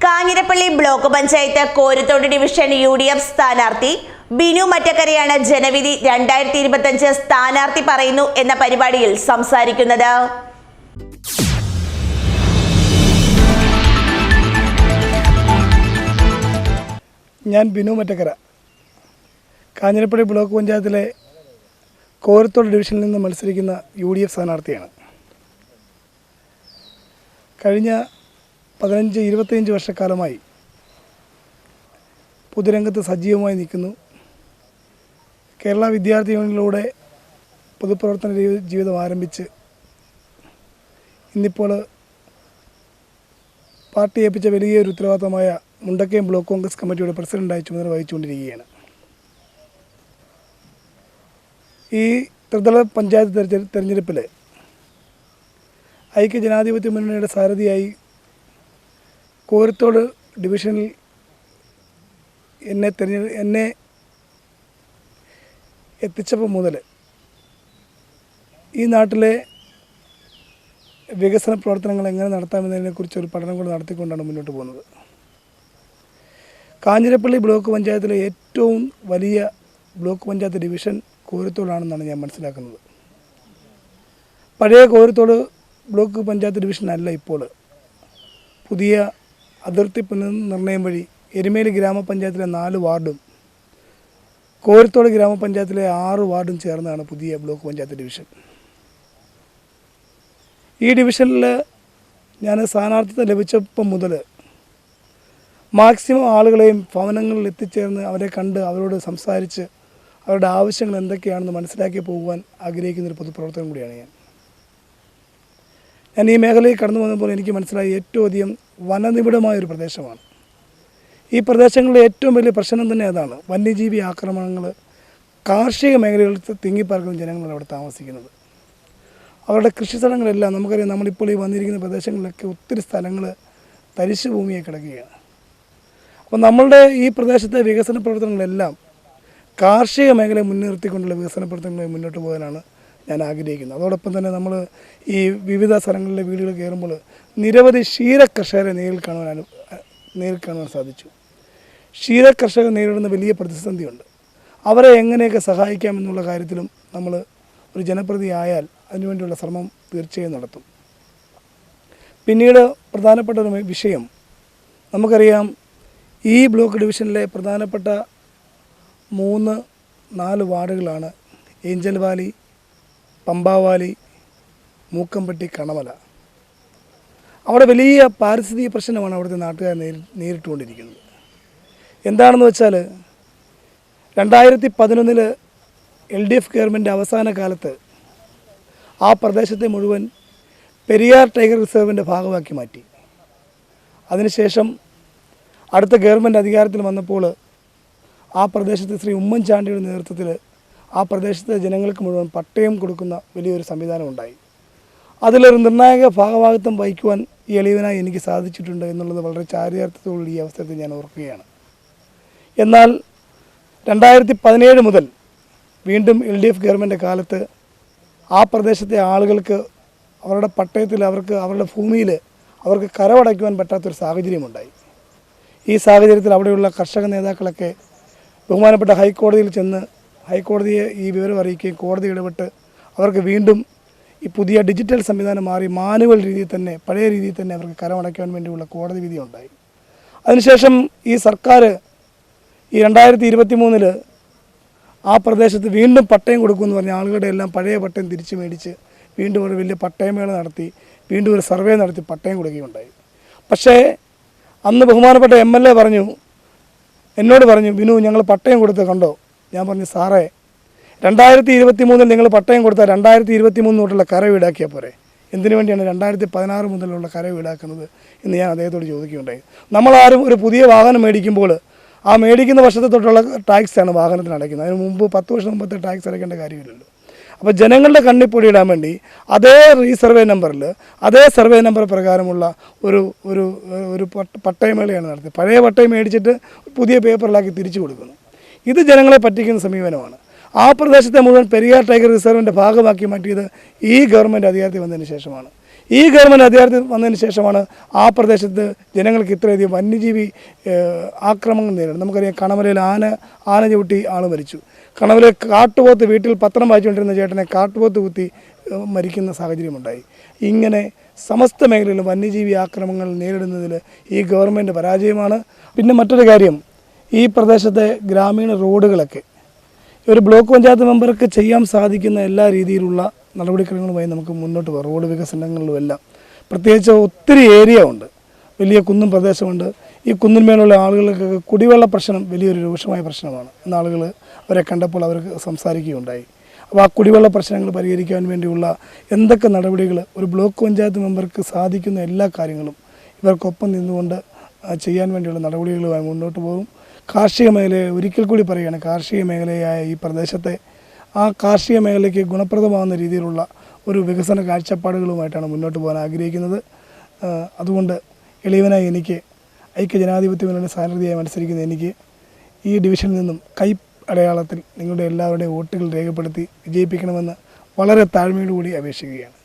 Kanjirappally block panchayat Korathodu division UDF സ്ഥാനാർത്ഥി ബിനു മറ്റക്കരയാണ് ജനവിധി 2025 സ്ഥാനാർത്ഥി പറയുന്നു എന്ന പരിപാടിയിൽ സംസാരിക്കുന്നത്. ഞാൻ ബിനു മറ്റക്കര, കാഞ്ഞിരപ്പള്ളി ബ്ലോക്ക് പഞ്ചായത്തിലെ കോരത്തോട് ഡിവിഷനിൽ നിന്ന് മത്സരിക്കുന്ന UDF സ്ഥാനാർത്ഥിയാണ്. കഴിഞ്ഞ 15-25 വർഷക്കാലമായി പൊതുരംഗത്ത് സജീവമായി നിൽക്കുന്നു. കേരള വിദ്യാർത്ഥി യൂണിയനിലൂടെ പൊതുപ്രവർത്തന ജീവിതം ആരംഭിച്ച് ഇന്നിപ്പോൾ പാർട്ടി ഏൽപ്പിച്ച വലിയൊരു ഉത്തരവാദിത്തമായ മുണ്ടക്കയം ബ്ലോക്ക് കോൺഗ്രസ് കമ്മിറ്റിയുടെ പ്രസിഡൻ്റായി ചുമതല വഹിച്ചുകൊണ്ടിരിക്കുകയാണ്. ഈ ത്രിതല പഞ്ചായത്ത് തെരഞ്ഞെടുപ്പിൽ ഐക്യജനാധിപത്യ മുന്നണിയുടെ സാരഥിയായി കോരത്തോട് ഡിവിഷനിൽ എന്നെ എത്തിച്ചപ്പോൾ മുതൽ ഈ നാട്ടിലെ വികസന പ്രവർത്തനങ്ങൾ എങ്ങനെ നടത്താമെന്നതിനെക്കുറിച്ച് ഒരു പഠനം കൂടെ നടത്തിക്കൊണ്ടാണ് മുന്നോട്ട് പോകുന്നത്. കാഞ്ഞിരപ്പള്ളി ബ്ലോക്ക് പഞ്ചായത്തിലെ ഏറ്റവും വലിയ ബ്ലോക്ക് പഞ്ചായത്ത് ഡിവിഷൻ കോരത്തോടാണെന്നാണ് ഞാൻ മനസ്സിലാക്കുന്നത്. പഴയ കോരത്തോട് ബ്ലോക്ക് പഞ്ചായത്ത് ഡിവിഷനല്ല ഇപ്പോൾ. പുതിയ അതിർത്തി പുനർനിർണയം വഴി എരുമേലി ഗ്രാമപഞ്ചായത്തിലെ 4 വാർഡും കോരത്തോട് ഗ്രാമപഞ്ചായത്തിലെ 6 വാർഡും ചേർന്നാണ് പുതിയ ബ്ലോക്ക് പഞ്ചായത്ത് ഡിവിഷൻ. ഈ ഡിവിഷനിൽ ഞാൻ സ്ഥാനാർത്ഥിത്വം ലഭിച്ചപ്പം മുതൽ മാക്സിമം ആളുകളെയും ഭവനങ്ങളിൽ എത്തിച്ചേർന്ന് അവരെ കണ്ട് അവരോട് സംസാരിച്ച് അവരുടെ ആവശ്യങ്ങൾ എന്തൊക്കെയാണെന്ന് മനസ്സിലാക്കി പോകുവാൻ ആഗ്രഹിക്കുന്നൊരു പൊതുപ്രവർത്തനം കൂടിയാണ് ഞാൻ ഈ മേഖലയിൽ കടന്നു വന്നപ്പോൾ എനിക്ക് മനസ്സിലായി ഏറ്റവും അധികം വനനിബിഡമായൊരു പ്രദേശമാണ്. ഈ പ്രദേശങ്ങളിലെ ഏറ്റവും വലിയ പ്രശ്നം തന്നെ അതാണ്. വന്യജീവി ആക്രമണങ്ങൾ, കാർഷിക മേഖലകളിൽ തിങ്ങിപ്പാർക്കുന്ന ജനങ്ങളാണ് അവിടെ താമസിക്കുന്നത്. അവരുടെ കൃഷി സ്ഥലങ്ങളെല്ലാം നമുക്കറിയാം. നമ്മളിപ്പോൾ ഈ വന്നിരിക്കുന്ന പ്രദേശങ്ങളിലൊക്കെ ഒത്തിരി സ്ഥലങ്ങൾ തരിശു ഭൂമിയായി കിടക്കുകയാണ്. അപ്പോൾ നമ്മളുടെ ഈ പ്രദേശത്തെ വികസന പ്രവർത്തനങ്ങളെല്ലാം കാർഷിക മേഖലയെ മുൻനിർത്തിക്കൊണ്ടുള്ള വികസന പ്രവർത്തനങ്ങളെ മുന്നോട്ട് പോകാനാണ് ഞാൻ ആഗ്രഹിക്കുന്നത്. അതോടൊപ്പം തന്നെ നമ്മൾ ഈ വിവിധ സ്ഥലങ്ങളിലെ വീടുകൾ കയറുമ്പോൾ നിരവധി ക്ഷീരകർഷകരെ നേരിൽ കാണുവാൻ സാധിച്ചു. ക്ഷീരകർഷകർ നേരിടുന്ന വലിയ പ്രതിസന്ധിയുണ്ട്. അവരെ എങ്ങനെയൊക്കെ സഹായിക്കാമെന്നുള്ള കാര്യത്തിലും നമ്മൾ ഒരു ജനപ്രതിനിധി ആയാൽ അതിനുവേണ്ടിയുള്ള ശ്രമം തീർച്ചയായും നടത്തും. പിന്നീട് പ്രധാനപ്പെട്ട ഒരു വിഷയം, നമുക്കറിയാം ഈ ബ്ലോക്ക് ഡിവിഷനിലെ പ്രധാനപ്പെട്ട 3-4 വാർഡുകളാണ് ഏഞ്ചൽ വാലി, പമ്പാവാലി, മൂക്കമ്പട്ടി, കണമല. അവിടെ വലിയ പാരിസ്ഥിതിക പ്രശ്നമാണ് അവിടുത്തെ നാട്ടുകാർ നേരിട്ടുകൊണ്ടിരിക്കുന്നത്. എന്താണെന്ന് വെച്ചാൽ 2011 LDF ഗവൺമെൻറ് അവസാന കാലത്ത് ആ പ്രദേശത്തെ മുഴുവൻ പെരിയാർ ടൈഗർ റിസർവിൻ്റെ ഭാഗമാക്കി മാറ്റി. അതിനുശേഷം അടുത്ത ഗവൺമെൻറ് അധികാരത്തിൽ വന്നപ്പോൾ ആ പ്രദേശത്ത് ശ്രീ ഉമ്മൻചാണ്ടിയുടെ നേതൃത്വത്തിൽ ആ പ്രദേശത്തെ ജനങ്ങൾക്ക് മുഴുവൻ പട്ടയം കൊടുക്കുന്ന വലിയൊരു സംവിധാനം ഉണ്ടായി. അതിലൊരു നിർണായക ഭാഗഭാഗത്വം വഹിക്കുവാൻ ഈ എളിയവനായി എനിക്ക് സാധിച്ചിട്ടുണ്ട് എന്നുള്ളത് വളരെ ചാരിതാർത്ഥ്യത്തോടുള്ള ഈ അവസരത്തിൽ ഞാൻ ഓർക്കുകയാണ്. എന്നാൽ 2017 മുതൽ വീണ്ടും LDF ഗവൺമെൻറ് കാലത്ത് ആ പ്രദേശത്തെ ആളുകൾക്ക് അവരുടെ പട്ടയത്തിൽ അവരുടെ ഭൂമിയിൽ അവർക്ക് കരമടയ്ക്കുവാൻ പറ്റാത്തൊരു സാഹചര്യമുണ്ടായി. ഈ സാഹചര്യത്തിൽ അവിടെയുള്ള കർഷക നേതാക്കളൊക്കെ ബഹുമാനപ്പെട്ട ഹൈക്കോടതിയിൽ ചെന്ന് ഹൈക്കോടതിയെ ഈ വിവരം അറിയിക്കുകയും കോടതി ഇടപെട്ട് അവർക്ക് വീണ്ടും ഈ പുതിയ ഡിജിറ്റൽ സംവിധാനം മാറി മാനുവൽ രീതിയിൽ തന്നെ പഴയ രീതിയിൽ തന്നെ അവർക്ക് കരമടയ്ക്കാൻ വേണ്ടിയുള്ള കോടതി വിധി ഉണ്ടായി. അതിനുശേഷം ഈ സർക്കാർ ഈ 2023 ആ പ്രദേശത്ത് വീണ്ടും പട്ടയം കൊടുക്കുമെന്ന് പറഞ്ഞ ആളുകളുടെ എല്ലാം പഴയ പട്ടയം തിരിച്ചു മേടിച്ച് വീണ്ടും ഒരു വലിയ പട്ടയമേള നടത്തി വീണ്ടും ഒരു സർവേ നടത്തി പട്ടയം കൊടുക്കുകയുണ്ടായി. പക്ഷേ അന്ന് ബഹുമാനപ്പെട്ട MLA എന്നോട് പറഞ്ഞു, ബിനു ഞങ്ങൾ പട്ടയം കൊടുത്ത് കണ്ടോ? ഞാൻ പറഞ്ഞു, സാറേ 2023 നിങ്ങൾ പട്ടയം കൊടുത്താൽ 2023 തൊട്ടുള്ള കരവ് ഈടാക്കിയാൽ പോരെ, എന്തിനു വേണ്ടിയാണ് 2016 മുതലുള്ള കരവ് ഈടാക്കുന്നത് എന്ന് ഞാൻ അദ്ദേഹത്തോട് ചോദിക്കുകയുണ്ടായി. നമ്മളാരും ഒരു പുതിയ വാഹനം മേടിക്കുമ്പോൾ ആ മേടിക്കുന്ന വർഷത്തെ തൊട്ടുള്ള ടാക്സാണ് വാഹനത്തിന് അടയ്ക്കുന്നത്. അതിന് മുമ്പ് 10 വർഷം മുമ്പത്തെ ടാക്സ് അടയ്ക്കേണ്ട കാര്യമില്ലല്ലോ. അപ്പോൾ ജനങ്ങളുടെ കണ്ണിപ്പൊടി ഇടാൻ വേണ്ടി അതേ സർവേ നമ്പർ പ്രകാരമുള്ള ഒരു പട്ടയമേളയാണ് നടത്തിയത്. പഴയ പട്ടയം മേടിച്ചിട്ട് പുതിയ പേപ്പറിലാക്കി തിരിച്ചു കൊടുക്കുന്നു. ഇത് ജനങ്ങളെ പറ്റിക്കുന്ന സമീപനമാണ്. ആ പ്രദേശത്തെ മുഴുവൻ പെരിയാർ ടൈഗർ റിസർവിൻ്റെ ഭാഗമാക്കി മാറ്റിയത് ഈ ഗവൺമെൻറ് അധികാരത്തിൽ വന്നതിന് ശേഷമാണ്. ഈ ഗവൺമെൻറ് അധികാരത്തിൽ വന്നതിന് ശേഷമാണ് ആ പ്രദേശത്ത് ജനങ്ങൾക്ക് ഇത്രയധികം വന്യജീവി ആക്രമണം നേരിടുന്നത്. നമുക്കറിയാം കണമലയിൽ ആന ചവിട്ടി ആൾ മരിച്ചു. കണമലയിൽ കാട്ടുപോത്ത് വീട്ടിൽ പത്രം വായിച്ചുകൊണ്ടിരുന്ന ചേട്ടനെ കാട്ടുപോത്ത് കുത്തി മരിക്കുന്ന സാഹചര്യമുണ്ടായി. ഇങ്ങനെ സമസ്ത മേഖലയിലും വന്യജീവി ആക്രമണങ്ങൾ നേരിടുന്നതിൽ ഈ ഗവൺമെൻറ് പരാജയമാണ്. പിന്നെ മറ്റൊരു കാര്യം, ഈ പ്രദേശത്തെ ഗ്രാമീണ റോഡുകളൊക്കെ ഒരു ബ്ലോക്ക് പഞ്ചായത്ത് മെമ്പർക്ക് ചെയ്യാൻ സാധിക്കുന്ന എല്ലാ രീതിയിലുള്ള നടപടിക്രമങ്ങളുമായി നമുക്ക് മുന്നോട്ട് പോകാം. റോഡ് വികസനങ്ങളിലും എല്ലാം പ്രത്യേകിച്ച് ഒത്തിരി ഏരിയ ഉണ്ട്, വലിയ കുന്നും പ്രദേശമുണ്ട്. ഈ കുന്നിന്മേലുള്ള ആളുകൾക്കൊക്കെ കുടിവെള്ള പ്രശ്നം വലിയൊരു രൂക്ഷമായ പ്രശ്നമാണ്. ഇന്ന് ആളുകൾ അവരെ കണ്ടപ്പോൾ അവർക്ക് സംസാരിക്കുകയുണ്ടായി. അപ്പോൾ ആ കുടിവെള്ള പ്രശ്നങ്ങൾ പരിഹരിക്കാൻ വേണ്ടിയുള്ള എന്തൊക്കെ നടപടികൾ ഒരു ബ്ലോക്ക് പഞ്ചായത്ത് മെമ്പർക്ക് സാധിക്കുന്ന എല്ലാ കാര്യങ്ങളും ഇവർക്കൊപ്പം നിന്നുകൊണ്ട് ചെയ്യാൻ വേണ്ടിയുള്ള നടപടികളുമായി മുന്നോട്ട് പോകും. കാർഷിക മേഖലയെ ഒരിക്കൽ കൂടി പറയുകയാണ്, കാർഷിക മേഖലയായ ഈ പ്രദേശത്തെ ആ കാർഷിക മേഖലയ്ക്ക് ഗുണപ്രദമാകുന്ന രീതിയിലുള്ള ഒരു വികസന കാഴ്ചപ്പാടുകളുമായിട്ടാണ് മുന്നോട്ട് പോകാൻ ആഗ്രഹിക്കുന്നത്. അതുകൊണ്ട് എളിയവനായി എനിക്ക് ഐക്യജനാധിപത്യ മുന്നണി സ്ഥാനാർത്ഥിയായി മത്സരിക്കുന്ന എനിക്ക് ഈ ഡിവിഷനിൽ നിന്നും കൈ അടയാളത്തിൽ നിങ്ങളുടെ എല്ലാവരുടെയും വോട്ടുകൾ രേഖപ്പെടുത്തി വിജയിപ്പിക്കണമെന്ന് വളരെ താഴ്മയോടുകൂടി അപേക്ഷിക്കുകയാണ്.